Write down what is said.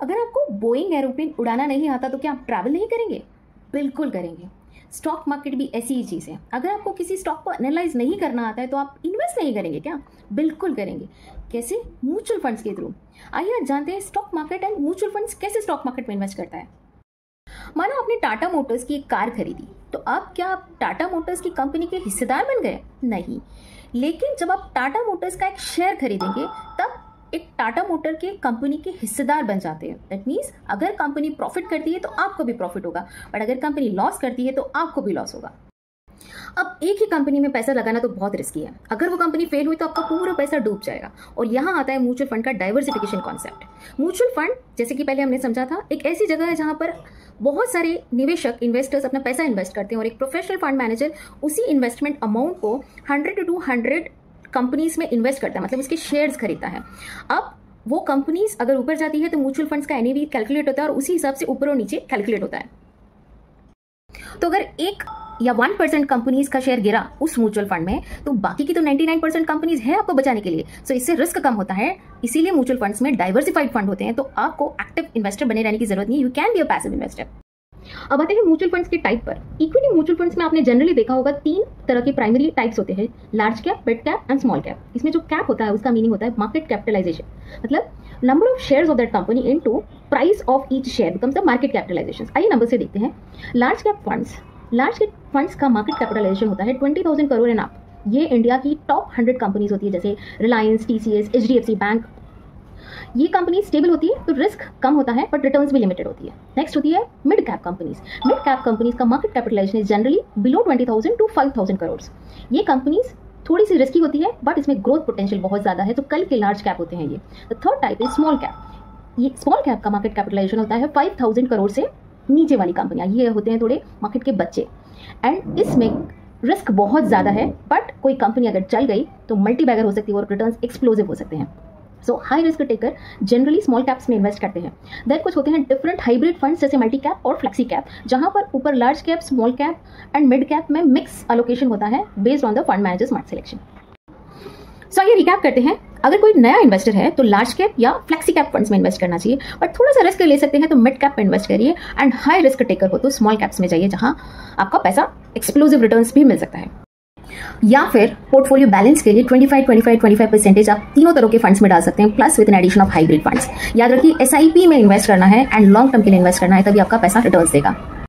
अगर आपको Boeing aeroplane उड़ाना नहीं आता तो क्या आप ट्रैवल नहीं करेंगे? बिल्कुल करेंगे। स्टॉक मार्केट भी ऐसी ही चीज़ है। अगर आपको किसी स्टॉक को एनालाइज नहीं करना आता है तो आप इन्वेस्ट नहीं करेंगे क्या? बिल्कुल करेंगे। कैसे? म्यूचुअल फंड्स के थ्रू। आइए आज जानते हैं stock market and mutual funds कैसे स्टॉक मार्केट में इन्वेस्ट करता है। मानो आपने टाटा मोटर्स की एक कार खरीदी, तो अब क्या आप टाटा मोटर्स की कंपनी के हिस्सेदार बन गए? नहीं। लेकिन जब आप टाटा मोटर्स का एक शेयर खरीदेंगे तब एक टाटा मोटर के कंपनी के हिस्सेदार बन जाते हैं। दैट मीन्स अगर कंपनी प्रॉफिट करती है तो आपको भी प्रॉफिट होगा, बट अगर कंपनी लॉस करती है तो आपको भी लॉस होगा। अब एक ही कंपनी में पैसा लगाना तो बहुत रिस्की है। अगर वो कंपनी फेल हुई तो आपका पूरा पैसा डूब जाएगा। और यहाँ आता है म्यूचुअल फंड का डाइवर्सिफिकेशन कॉन्सेप्ट। म्यूचुअल फंड, जैसे कि पहले हमने समझा था, एक ऐसी जगह है जहाँ पर बहुत सारे निवेशक इन्वेस्टर्स अपना पैसा इन्वेस्ट करते हैं और एक प्रोफेशनल फंड मैनेजर उसी इन्वेस्टमेंट अमाउंट को 100 to 200 कंपनीज में इन्वेस्ट करता है, मतलब उसके शेयर्स खरीदता है। अब वो कंपनीज अगर ऊपर जाती है तो म्यूचुअल फंड्स का एनएवी कैलकुलेट होता है और उसी हिसाब से ऊपर और नीचे कैलकुलेट होता है। तो अगर 1 या 1% कंपनीज का शेयर गिरा उस म्यूचुअल फंड में, तो बाकी की तो 99% कंपनीज है आपको बचाने के लिए। सो इससे रिस्क कम होता है, इसीलिए म्यूचुअल फंड्स में डाइवर्सिफाइड फंड होते हैं। तो आपको एक्टिव इन्वेस्टर बने रहने की जरूरत नहीं, you can be a passive investor. अब आते हैं म्यूचुअल फंड्स के टाइप पर। इक्विटी म्यूचुअल फंड्स में आपने जनरली देखा होगा 3 तरह के प्राइमरी टाइप्स होते हैं, large cap, mid cap and small cap. इसमें जो कैप होता है उसका मीनिंग होता है मार्केट कैपिटलाइजेशन, मतलब number of shares of that company into price of each share becomes the market capitalisation. आइए नंबर से देखते हैं। लार्ज कैप फंड्स का मार्केट कैपिटलाइजेशन होता है 20,000 करोड़ एंड अप। ये इंडिया की टॉप 100 कंपनीज होती है, जैसे रिलायंस, टीसीएस, एचडीएफसी बैंक। ये कंपनी स्टेबल होती है तो रिस्क कम होता है बट रिटर्न्स भी लिमिटेड होती है। नेक्स्ट होती है mid cap companies. Mid cap companies का market capitalisation is generally below 20,000 to 5,000 crore. ये कंपनीज थोड़ी सी रिस्की होती है बट इसमें ग्रोथ पोटेंशियल बहुत ज्यादा है, तो कल के लार्ज कैप होते हैं ये। The third type is small cap. ये स्मॉल कैप का मार्केट कैपिटलाइजेशन होता है 5,000 करोड़ से नीचे वाली कंपनियां, ये होते हैं थोड़े मार्केट के बच्चे, एंड इसमें रिस्क बहुत ज्यादा है बट कोई कंपनी अगर चल गई तो मल्टी बैगर हो सकती है और रिटर्न्स एक्सप्लोसिव हो सकते हैं। So high risk taker generally small caps में इन्वेस्ट करते हैं। देन कुछ होते हैं डिफरेंट हाइब्रिड फंड्स, जैसे मल्टी कैप और फ्लेक्सी कैप, जहां पर ऊपर large cap, small cap and mid cap में मिक्स एलोकेशन होता है based on the fund manager smart selection. So आइए रिकैप करते हैं। अगर कोई नया इन्वेस्टर है तो लार्ज कैप या फ्लेक्सी कैप फंड्स में इन्वेस्ट करना चाहिए, बट थोड़ा सा रिस्क ले सकते हैं तो मिड कैप में इन्वेस्ट करिए, एंड हाई रिस्क टेकर हो तो स्मॉल कैप्स में जाइए जहां आपका पैसा एक्सप्लोसिव रिटर्न्स भी मिल सकता है। या फिर पोर्टफोलियो बैलेंस के लिए 25-25-25% आप तीनों तरह के फंड्स में डाल सकते हैं, plus with an addition of hybrid funds. याद रखिए एसआईपी में इन्वेस्ट करना है एंड लॉन्ग टर्म के लिए इन्वेस्ट करना है, तभी आपका पैसा रिटर्न्स देगा।